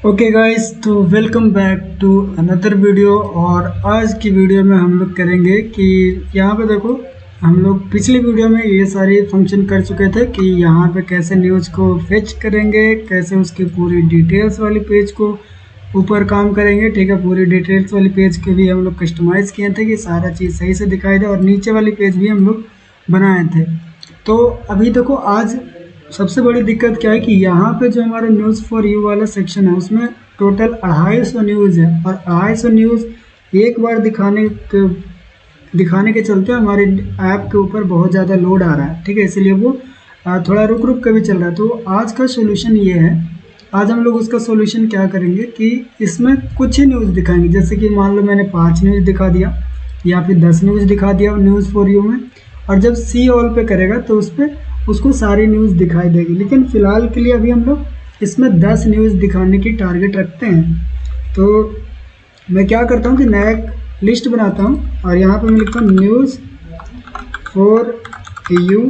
Okay guys, तो welcome back to another video. और आज की वीडियो में हम लोग करेंगे कि यहाँ पे देखो, हम लोग पिछली वीडियो में ये सारे फंक्शन कर चुके थे कि यहाँ पे कैसे न्यूज़ को फेच करेंगे, कैसे उसकी पूरी डिटेल्स वाली पेज को ऊपर काम करेंगे। ठीक है, पूरी डिटेल्स वाली पेज के भी हम लोग कस्टमाइज़ किए थे कि सारा चीज़ सही से दिखाई दे, और नीचे वाली पेज भी हम लोग बनाए थे। तो अभी देखो, आज सबसे बड़ी दिक्कत क्या है कि यहाँ पे जो हमारा न्यूज़ फॉर यू वाला सेक्शन है उसमें टोटल 250 न्यूज़ है, और 250 न्यूज़ एक बार दिखाने के चलते हमारे ऐप के ऊपर बहुत ज़्यादा लोड आ रहा है। ठीक है, इसलिए वो थोड़ा रुक रुक के भी चल रहा है। तो आज का सोल्यूशन ये है, आज हम लोग उसका सोल्यूशन क्या करेंगे कि इसमें कुछ ही न्यूज़ दिखाएंगे। जैसे कि मान लो मैंने 5 न्यूज़ दिखा दिया या फिर 10 न्यूज़ दिखा दिया न्यूज़ फॉर यू में, और जब सी ऑल पे करेगा तो उस पर उसको सारी न्यूज़ दिखाई देगी। लेकिन फ़िलहाल के लिए अभी हम लोग इसमें 10 न्यूज़ दिखाने की टारगेट रखते हैं। तो मैं क्या करता हूँ कि नया एक लिस्ट बनाता हूँ, और यहाँ पे मैं लिखता हूँ न्यूज़ फॉर यू,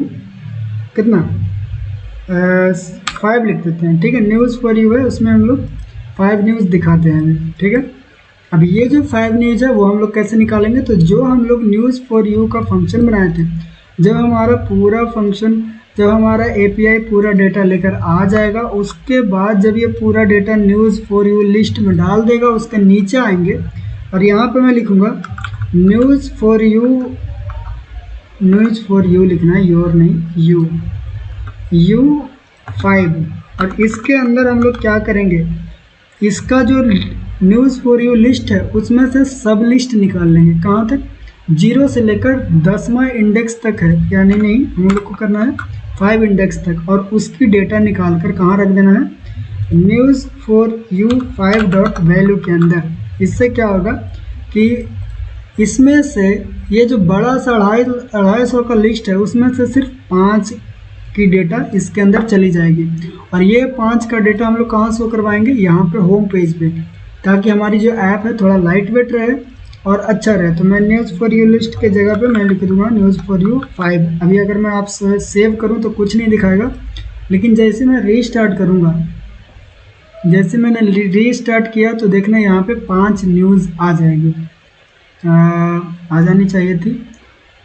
कितना 5 लिख देते हैं। ठीक है, न्यूज़ फॉर यू है, उसमें हम लोग 5 न्यूज़ दिखाते हैं। ठीक है, अब ये जो 5 न्यूज़ है वो हम लोग कैसे निकालेंगे, तो जो हम लोग न्यूज़ फॉर यू का फंक्शन बनाए थे, जब हमारा पूरा फंक्शन, जब हमारा एपीआई पूरा डेटा लेकर आ जाएगा, उसके बाद जब ये पूरा data news for you list में डाल देगा, उसके नीचे आएंगे और यहाँ पे मैं लिखूँगा न्यूज़ फॉर यू लिखना है, योर नहीं, यू 5। और इसके अंदर हम लोग क्या करेंगे, इसका जो न्यूज़ फॉर यू लिस्ट है उसमें से सब लिस्ट निकाल लेंगे। कहाँ तक, 0 से लेकर 10वां इंडेक्स तक है, यानी नहीं, हम लोग को करना है 5 इंडेक्स तक, और उसकी डेटा निकाल कर कहाँ रख देना है, news for you 5 dot value के अंदर। इससे क्या होगा कि इसमें से ये जो बड़ा सा 250 का लिस्ट है उसमें से सिर्फ 5 की डेटा इसके अंदर चली जाएगी, और ये 5 का डेटा हम लोग कहाँ शो करवाएंगे, यहाँ पे होम पेज पे, ताकि हमारी जो ऐप है थोड़ा लाइट वेट रहे और अच्छा रहे। तो मैं न्यूज़ फॉर यू लिस्ट के जगह पे मैं लिख दूंगा न्यूज़ फॉर यू 5। अभी अगर मैं आप सेव करूँ तो कुछ नहीं दिखाएगा, लेकिन जैसे मैं रीस्टार्ट करूँगा, जैसे मैंने रीस्टार्ट किया तो देखना यहाँ पे 5 न्यूज़ आ जाएगी, आ जानी चाहिए थी,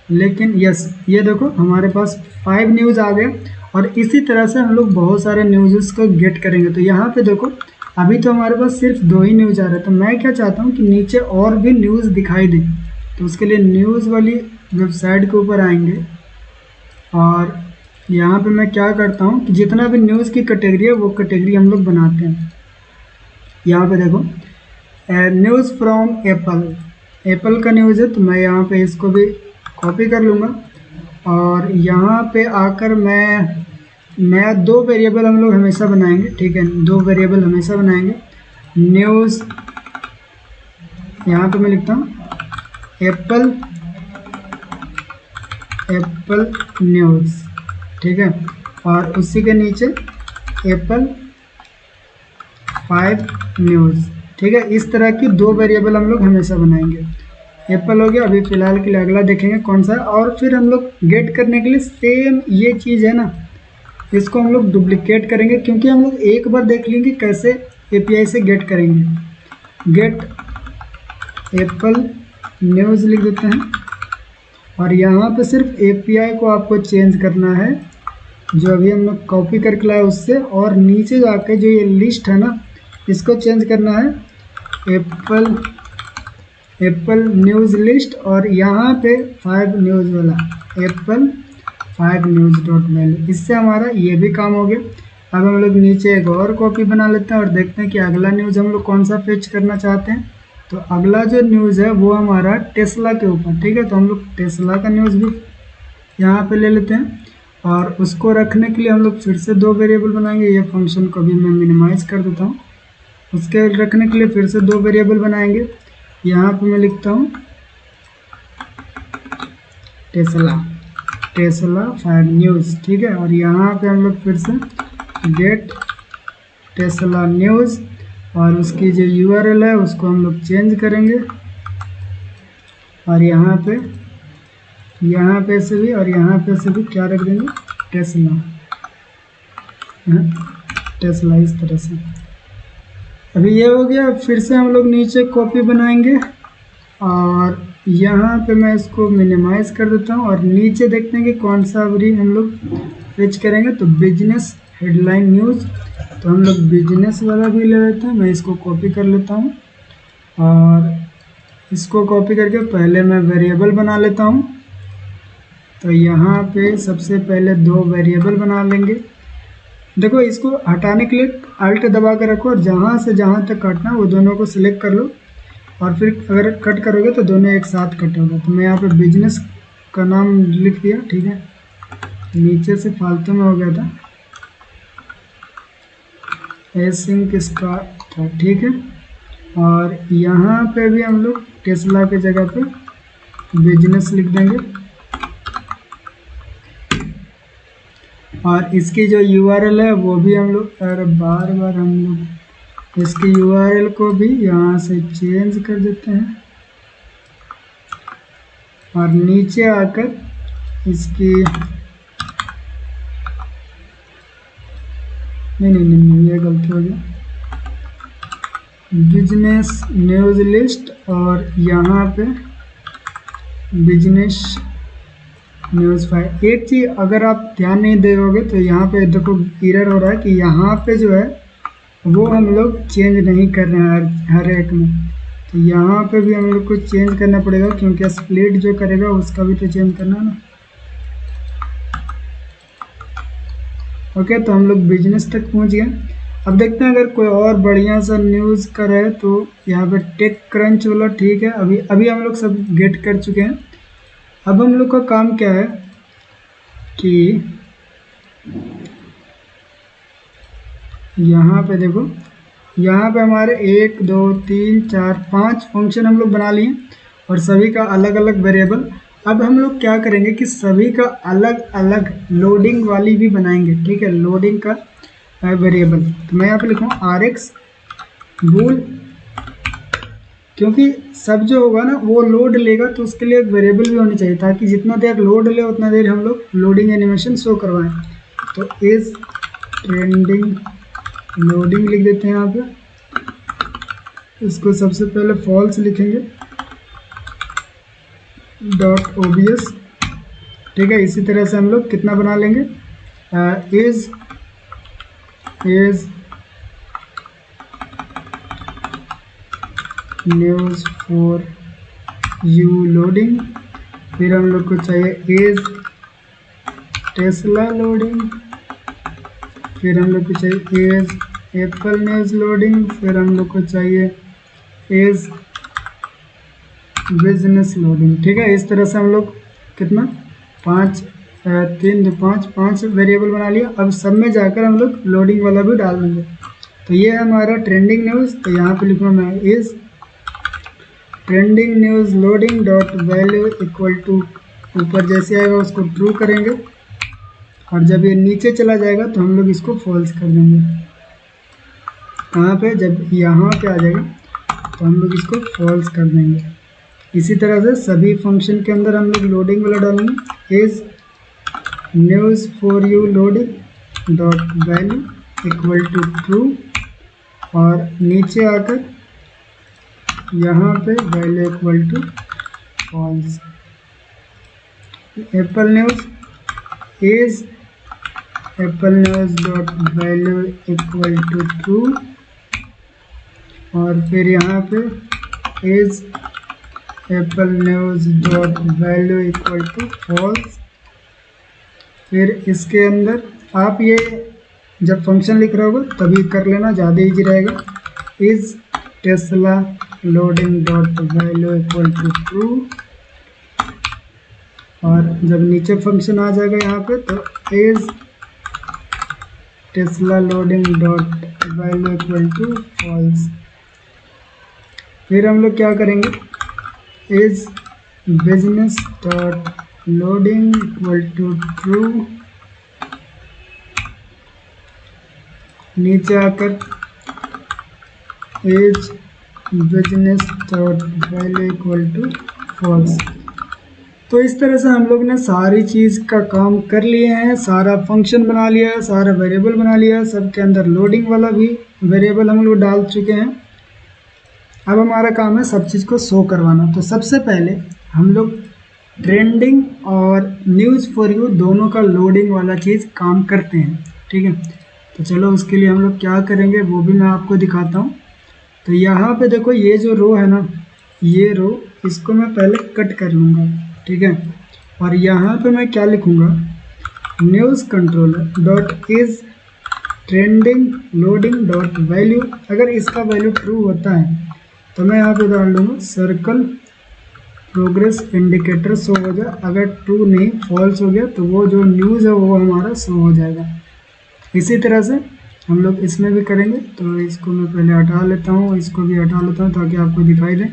लेकिन यस, ये देखो हमारे पास 5 न्यूज़ आ गए। और इसी तरह से हम लोग बहुत सारे न्यूज़ को गेट करेंगे। तो यहाँ पे देखो, अभी तो हमारे पास सिर्फ 2 ही न्यूज़ आ रहा है, तो मैं क्या चाहता हूँ कि नीचे और भी न्यूज़ दिखाई दे। तो उसके लिए न्यूज़ वाली वेबसाइट के ऊपर आएंगे, और यहाँ पे मैं क्या करता हूँ कि जितना भी न्यूज़ की कैटेगरी है वो कैटेगरी हम लोग बनाते हैं। यहाँ पे देखो, न्यूज़ फ्रॉम एप्पल का न्यूज़ है, तो मैं यहाँ पे इसको भी कॉपी कर लूँगा, और यहाँ पे आकर मैं 2 वेरिएबल हम लोग हमेशा बनाएंगे। ठीक है, 2 वेरिएबल हमेशा बनाएंगे। न्यूज़, यहाँ पे मैं लिखता हूँ एप्पल न्यूज़। ठीक है, और उसी के नीचे एप्पल 5 न्यूज़। ठीक है, इस तरह की 2 वेरिएबल हम लोग हमेशा बनाएंगे। एप्पल हो गया, अभी फ़िलहाल के लिए अगला देखेंगे कौन सा है। और फिर हम लोग गेट करने के लिए सेम ये चीज़ है ना, इसको हम लोग डुप्लीकेट करेंगे, क्योंकि हम लोग एक बार देख लेंगे कैसे एपीआई से गेट करेंगे। गेट एप्पल न्यूज़ लिख देते हैं, और यहाँ पे सिर्फ एपीआई को आपको चेंज करना है, जो अभी हम लोग कॉपी करके लाए उससे, और नीचे जाके जो ये लिस्ट है ना, इसको चेंज करना है एप्पल न्यूज़ लिस्ट, और यहाँ पे 5 न्यूज़ वाला एप्पल 5 न्यूज़ डॉट वैल्यू। इससे हमारा ये भी काम हो गया। अब हम लोग नीचे एक और कॉपी बना लेते हैं और देखते हैं कि अगला न्यूज़ हम लोग कौन सा फेच करना चाहते हैं। तो अगला जो न्यूज़ है वो हमारा टेस्ला के ऊपर। ठीक है, तो हम लोग टेस्ला का न्यूज़ भी यहाँ पे ले लेते हैं, और उसको रखने के लिए हम लोग फिर से 2 वेरिएबल बनाएंगे। ये फंक्शन को भी मैं मिनिमाइज़ कर देता हूँ। उसके रखने के लिए फिर से 2 वेरिएबल बनाएंगे। यहाँ पे मैं लिखता हूँ टेस्ला 5 न्यूज़। ठीक है, और यहाँ पे हम लोग फिर से गेट टेस्ला न्यूज़, और उसकी जो यूआरएल है उसको हम लोग चेंज करेंगे, और यहाँ पे से भी, और यहाँ पे से भी क्या रख देंगे, टेस्ला, इस तरह से। अभी ये हो गया। फिर से हम लोग नीचे कॉपी बनाएंगे और यहाँ पे मैं इसको मिनिमाइज कर देता हूँ और नीचे देखते हैं कि कौन सा अभी हम लोग फेच करेंगे। तो बिजनेस हेडलाइन न्यूज़, तो हम लोग बिजनेस वाला भी ले लेते हैं। मैं इसको कॉपी कर लेता हूँ और इसको कॉपी करके पहले मैं वेरिएबल बना लेता हूँ। तो यहाँ पे सबसे पहले 2 वेरिएबल बना लेंगे। देखो इसको हटाने के लिए अल्ट दबा कर रखो और जहाँ से जहाँ तक काटना वो दोनों को सिलेक्ट कर लो और फिर अगर कट करोगे तो दोनों एक साथ कट होगा। तो मैं यहाँ पे बिजनेस का नाम लिख दिया, ठीक है। नीचे से फालतू में हो गया था, एसिंक इसका था, ठीक है। और यहाँ पे भी हम लोग टेस्ला के जगह पे बिजनेस लिख देंगे और इसकी जो यूआरएल है वो भी हम लोग, अरे बार बार हम लोग इसकी यूआरएल को भी यहाँ से चेंज कर देते हैं और नीचे आकर इसकी नहीं, ये गलती हो गया। बिजनेस न्यूज़ लिस्ट और यहाँ पे बिजनेस न्यूज़ फाइल। एक चीज़ अगर आप ध्यान नहीं दोगे तो यहाँ पे देखो एरर हो रहा है कि यहाँ पे जो है वो हम लोग चेंज नहीं कर रहे हैं हर एक में। तो यहाँ पे भी हम लोग को चेंज करना पड़ेगा क्योंकि स्प्लिट जो करेगा उसका भी तो चेंज करना है ना। ओके, तो हम लोग बिजनेस तक पहुँच गए। अब देखते हैं अगर कोई और बढ़िया सा न्यूज़ का रहे तो यहाँ पे टेक क्रंच वाला, ठीक है। अभी हम लोग सब गेट कर चुके हैं। अब हम लोग का काम क्या है कि यहाँ पे देखो, यहाँ पे हमारे 1 2 3 4 5 फंक्शन हम लोग बना लिए और सभी का अलग अलग वेरिएबल। अब हम लोग क्या करेंगे कि सभी का अलग अलग लोडिंग वाली भी बनाएंगे, ठीक है, लोडिंग का वेरिएबल। तो मैं यहाँ पे लिखूँ RX बूल, क्योंकि सब जो होगा ना वो लोड लेगा तो उसके लिए एक वेरिएबल भी होनी चाहिए ताकि जितना देर लोड ले उतना देर हम लोग लोडिंग एनिमेशन शो करवाएं। तो इज ट्रेंडिंग लोडिंग लिख देते हैं यहाँ पे। इसको सबसे पहले फॉल्स लिखेंगे .obs, ठीक है। इसी तरह से हम लोग कितना बना लेंगे, is news for you loading, फिर हम लोग को चाहिए इज टेस्ला लोडिंग, फिर हम लोग को चाहिए इज एप्पल न्यूज़ लोडिंग, फिर हम लोग को चाहिए इज बिजनेस लोडिंग, ठीक है। इस तरह से हम लोग कितना 5 3 2 5 वेरिएबल बना लिया। अब सब में जाकर हम लोग लोडिंग वाला भी डाल देंगे। तो ये है हमारा ट्रेंडिंग न्यूज़। तो यहाँ पे लिखूँगा मैं is trending news loading dot value equal to, ऊपर जैसे आएगा उसको ट्रू करेंगे और जब ये नीचे चला जाएगा तो हम लोग इसको फॉल्स कर देंगे। कहाँ पे, जब यहाँ पे आ जाएगा तो हम लोग इसको फॉल्स कर देंगे। इसी तरह से सभी फंक्शन के अंदर हम लोग लोडिंग वाला डालेंगे, is news for you loading dot value equal to true और नीचे आकर यहाँ पे value equal to false. Apple news is Apple news dot value equal to true और फिर यहाँ पे is Apple news dot value equal to false. फिर इसके अंदर आप ये जब फंक्शन लिख रहे होगा तभी कर लेना, ज़्यादा इजी रहेगा। Is Tesla loading dot value equal to true और जब नीचे फंक्शन आ जाएगा यहाँ पे तो is Tesla loading dot value equal to false. फिर हम लोग क्या करेंगे, is business dot loading equal to true, नीचे आकर is business dot value equal to false. तो इस तरह से हम लोग ने सारी चीज़ का काम कर लिए हैं, सारा फंक्शन बना लिया है, सारा वेरिएबल बना लिया है, सबके अंदर लोडिंग वाला भी वेरिएबल हम लोग डाल चुके हैं। अब हमारा काम है सब चीज़ को शो करवाना। तो सबसे पहले हम लोग ट्रेंडिंग और न्यूज़ फॉर यू दोनों का लोडिंग वाला चीज़ काम करते हैं, ठीक है। तो चलो उसके लिए हम लोग क्या करेंगे वो भी मैं आपको दिखाता हूँ। तो यहाँ पे देखो ये जो रो है ना, ये रो इसको मैं पहले कट कर लूँगा, ठीक है। और यहाँ पे मैं क्या लिखूँगा, news controller dot is trending loading dot value. अगर इसका वैल्यू ट्रू होता है तो मैं यहाँ पे डाल दूँगा सर्कल प्रोग्रेस इंडिकेटर शो हो जाए। अगर ट्रू नहीं फॉल्स हो गया तो वो जो न्यूज़ है वो हमारा शो हो जाएगा। इसी तरह से हम लोग इसमें भी करेंगे। तो इसको मैं पहले हटा लेता हूँ, इसको भी हटा लेता हूँ ताकि आपको दिखाई दे।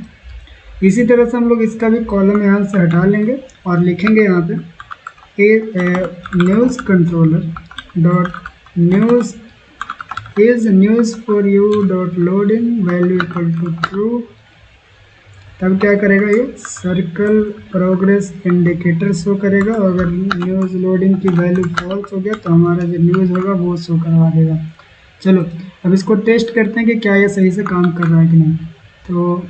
इसी तरह से हम लोग इसका भी कॉलम यहाँ से हटा लेंगे और लिखेंगे यहाँ पे news controller dot news is news for you dot loading value equal to true. तब क्या करेगा, ये सर्कल प्रोग्रेस इंडिकेटर शो करेगा। और अगर न्यूज़ लोडिंग की वैल्यू फॉल्स हो गया तो हमारा जो न्यूज़ होगा वो शो करवा देगा। चलो अब इसको टेस्ट करते हैं कि क्या ये सही से काम कर रहा है कि नहीं। तो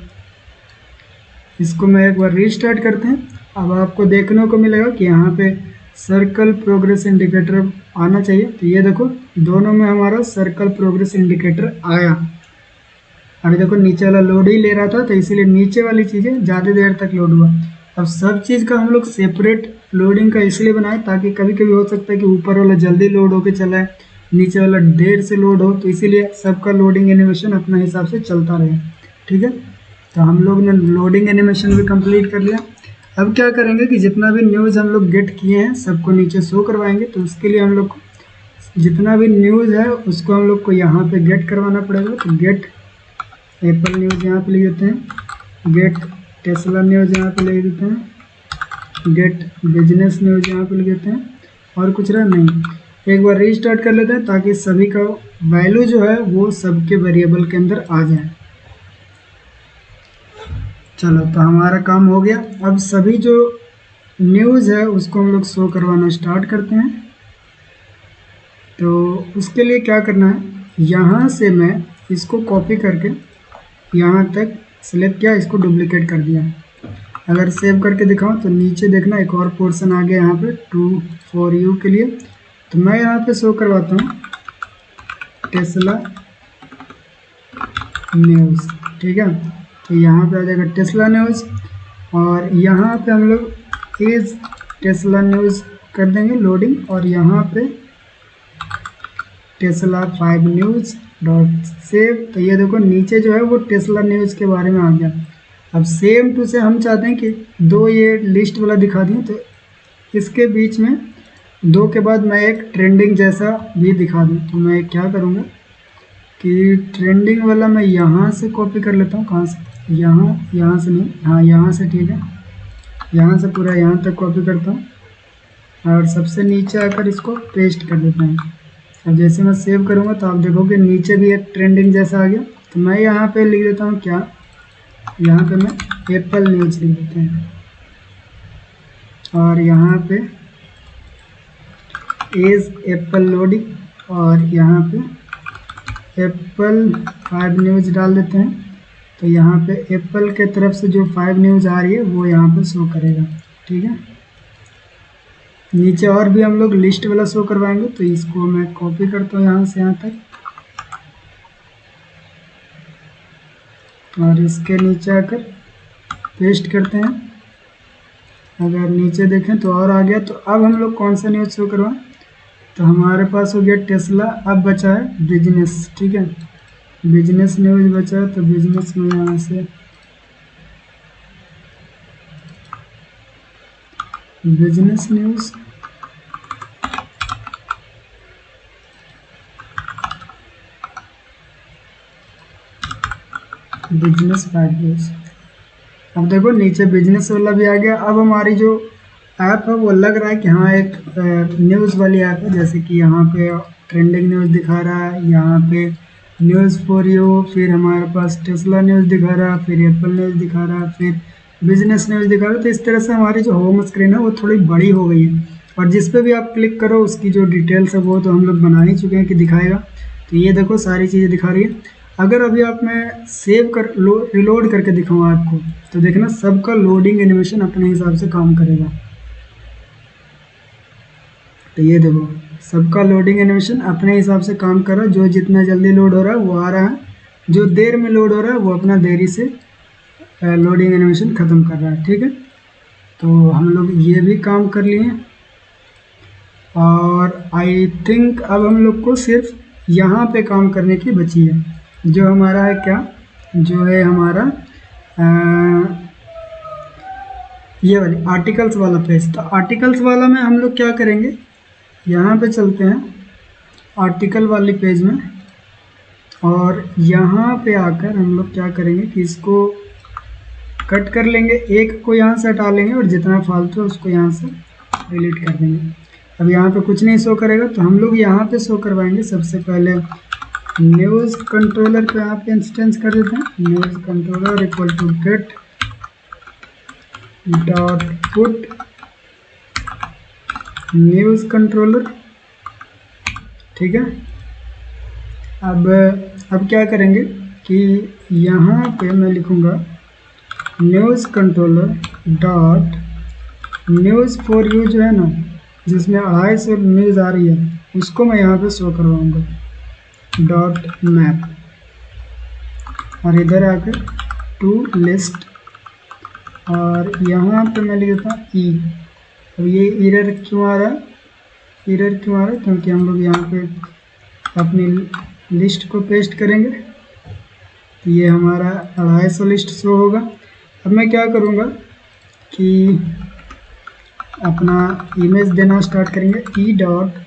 इसको मैं एक बार रीस्टार्ट करते हैं। अब आपको देखने को मिलेगा कि यहाँ पे सर्कल प्रोग्रेस इंडिकेटर आना चाहिए। तो ये देखो दोनों में हमारा सर्कल प्रोग्रेस इंडिकेटर आया। अभी देखो नीचे वाला लोड ही ले रहा था तो इसीलिए नीचे वाली चीज़ें ज़्यादा देर तक लोड हुआ। अब सब चीज़ का हम लोग सेपरेट लोडिंग का इसलिए बनाए ताकि कभी कभी हो सकता है कि ऊपर वाला जल्दी लोड होकर चला है, नीचे वाला देर से लोड हो, तो इसीलिए सबका लोडिंग एनिमेशन अपने हिसाब से चलता रहे, ठीक है। तो हम लोग ने लोडिंग एनिमेशन भी कंप्लीट कर लिया। अब क्या करेंगे कि जितना भी न्यूज़ हम लोग गेट किए हैं सबको नीचे शो करवाएंगे। तो उसके लिए हम लोग को जितना भी न्यूज़ है उसको हम लोग को यहाँ पे गेट करवाना पड़ेगा। तो गेट एप्पल न्यूज़ यहाँ पे लिख देते हैं, गेट टेस्ला न्यूज़ यहाँ पे लिख देते हैं, गेट बिजनेस न्यूज़ यहाँ पे लिख देते हैं। और कुछ रहा नहीं, एक बार रीस्टार्ट कर लेते हैं ताकि सभी का वैल्यू जो है वो सबके वेरिएबल के अंदर आ जाए। चलो तो हमारा काम हो गया। अब सभी जो न्यूज़ है उसको हम लोग शो करवाना स्टार्ट करते हैं। तो उसके लिए क्या करना है, यहाँ से मैं इसको कॉपी करके यहाँ तक सेलेक्ट किया, इसको डुप्लीकेट कर दिया। अगर सेव करके दिखाऊं तो नीचे देखना एक और पोर्शन आ गया यहाँ पे ट्रू फॉर यू के लिए। तो मैं यहाँ पे शो करवाता हूँ टेस्ला न्यूज़, ठीक है। तो यहाँ पे आ जाएगा टेस्ला न्यूज़ और यहाँ पे हम लोग इज टेस्ला न्यूज़ कर देंगे लोडिंग। और यहाँ पे टेस्ला 5 न्यूज़ डॉट सेव। तो ये देखो नीचे जो है वो टेस्ला न्यूज़ के बारे में आ गया। अब सेम टू से हम चाहते हैं कि दो ये लिस्ट वाला दिखा दें, तो इसके बीच में दो के बाद मैं एक ट्रेंडिंग जैसा भी दिखा दूँ। तो मैं क्या करूँगा कि ट्रेंडिंग वाला मैं यहाँ से कॉपी कर लेता हूँ। कहाँ से, यहाँ से नहीं, हाँ यहाँ से, ठीक है। यहाँ से पूरा यहाँ तक कॉपी करता हूँ और सबसे नीचे आकर इसको पेस्ट कर देता हूँ। अब जैसे मैं सेव करूँगा तो आप देखोगे नीचे भी एक ट्रेंडिंग जैसा आ गया। तो मैं यहाँ पे लिख देता हूँ क्या, यहाँ पे मैं एप्पल न्यूज़ लिख देते हैं और यहाँ पे इज एप्पल लोडिंग और यहाँ पे एप्पल 5 न्यूज़ डाल देते हैं। तो यहाँ पे एप्पल के तरफ से जो 5 न्यूज़ आ रही है वो यहाँ पे शो करेगा, ठीक है। नीचे और भी हम लोग लिस्ट वाला शो करवाएंगे। तो इसको मैं कॉपी करता हूँ यहाँ से यहाँ तक और इसके नीचे आकर पेस्ट करते हैं। अगर नीचे देखें तो और आ गया। तो अब हम लोग कौन सा न्यूज़ शो करवाएं, तो हमारे पास हो गया टेस्ला। अब बचा है बिजनेस, ठीक है, बिजनेस न्यूज़ बचा है। तो बिजनेस में यहाँ से बिजनेस न्यूज़ बिजनेस 5 न्यूज़। अब देखो नीचे बिजनेस वाला भी आ गया। अब हमारी जो ऐप है वो लग रहा है कि हाँ एक न्यूज़ वाली ऐप है। जैसे कि यहाँ पे ट्रेंडिंग न्यूज़ दिखा रहा है, यहाँ पे न्यूज़ फॉर यू, फिर हमारे पास टेस्ला न्यूज़ दिखा रहा है, फिर एप्पल न्यूज़ दिखा रहा है, फिर बिजनेस न्यूज़ दिखा रहा है। तो इस तरह से हमारी जो होम स्क्रीन है वो थोड़ी बड़ी हो गई है, और जिस पे भी आप क्लिक करो उसकी जो डिटेल्स है वो तो हम लोग बना ही चुके हैं कि दिखाएगा। तो ये देखो सारी चीज़ें दिखा रही है। अगर अभी आप मैं सेव कर रिलोड करके दिखाऊँ आपको, तो देखना सबका लोडिंग एनिमेशन अपने हिसाब से काम करेगा। तो ये देखो सबका लोडिंग एनिमेशन अपने हिसाब से काम कर रहा है। जो जितना जल्दी लोड हो रहा है वो आ रहा है, जो देर में लोड हो रहा है वो अपना देरी से लोडिंग एनिमेशन ख़त्म कर रहा है। ठीक है, तो हम लोग ये भी काम कर लिए, और आई थिंक अब हम लोग को सिर्फ यहाँ पे काम करने की बची है, जो हमारा है क्या, जो है हमारा ये वाली आर्टिकल्स वाला पेज। तो आर्टिकल्स वाला में हम लोग क्या करेंगे, यहाँ पे चलते हैं आर्टिकल वाली पेज में, और यहाँ पे आकर हम लोग क्या करेंगे कि इसको कट कर लेंगे, एक को यहाँ से हटा लेंगे और जितना फालतू है उसको यहाँ से डिलीट कर देंगे। अब यहाँ पे कुछ नहीं शो करेगा, तो हम लोग यहाँ पे शो करवाएंगे। सबसे पहले न्यूज़ कंट्रोलर पे यहाँ पे इंस्टेंस कर देते हैं, news controller equal to get dot put news controller. ठीक है, अब क्या करेंगे कि यहाँ पे मैं लिखूँगा news controller dot news for you, जो है ना जिसमें 250 न्यूज़ आ रही है उसको मैं यहाँ पे शो करवाऊँगा डॉट मैप, और इधर आकर टू लिस्ट, और यहाँ पे मैं लिख देता हूँ ई। अब ये एरर क्यों आ रहा है, क्योंकि हम लोग यहाँ पे अपनी लिस्ट को पेस्ट करेंगे, तो ये हमारा 250 लिस्ट शो होगा। अब मैं क्या करूँगा कि अपना इमेज देना स्टार्ट करेंगे, e dot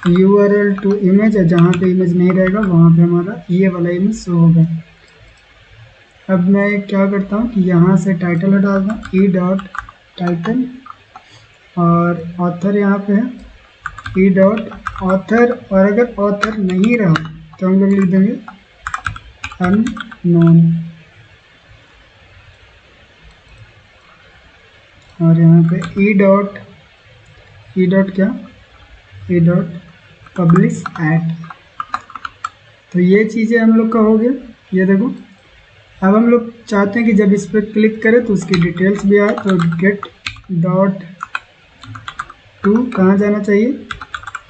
URL to image, जहाँ पे इमेज नहीं रहेगा वहाँ पे हमारा ये वाला इमेज शो होगा। अब मैं क्या करता हूँ कि यहाँ से टाइटल हटा दूँ, ई डॉट टाइटल, और ऑथर यहाँ पे है ई डॉट ऑथर, और अगर ऑथर नहीं रहा तो हम लोग लिख देंगे अननोन, और यहाँ पे ई डॉट पब्लिश एट। तो ये चीज़ें हम लोग का हो गया। ये देखो अब हम लोग चाहते हैं कि जब इस पर क्लिक करें तो उसकी डिटेल्स भी आए, तो गेट डॉट टू कहाँ जाना चाहिए,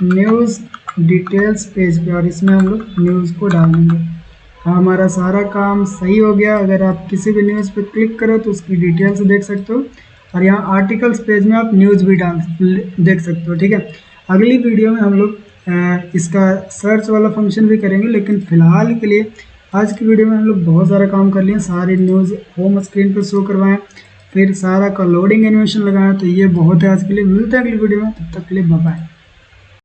न्यूज़ डिटेल्स पेज पे, और इसमें हम लोग न्यूज़ को डाल देंगे। हमारा सारा काम सही हो गया। अगर आप किसी भी न्यूज़ पे क्लिक करो तो उसकी डिटेल्स देख सकते हो, और यहाँ आर्टिकल्स पेज में आप न्यूज़ भी देख सकते हो। ठीक है, अगली वीडियो में हम लोग इसका सर्च वाला फंक्शन भी करेंगे, लेकिन फ़िलहाल के लिए आज की वीडियो में हम लोग बहुत सारा काम कर लिए। सारी न्यूज़ होम स्क्रीन पर शो करवाएं, फिर सारा का लोडिंग एनिमेशन लगाएं। तो ये बहुत है आज के लिए। मिलते हैं अगली वीडियो में, तब तक के लिए बाय बाय।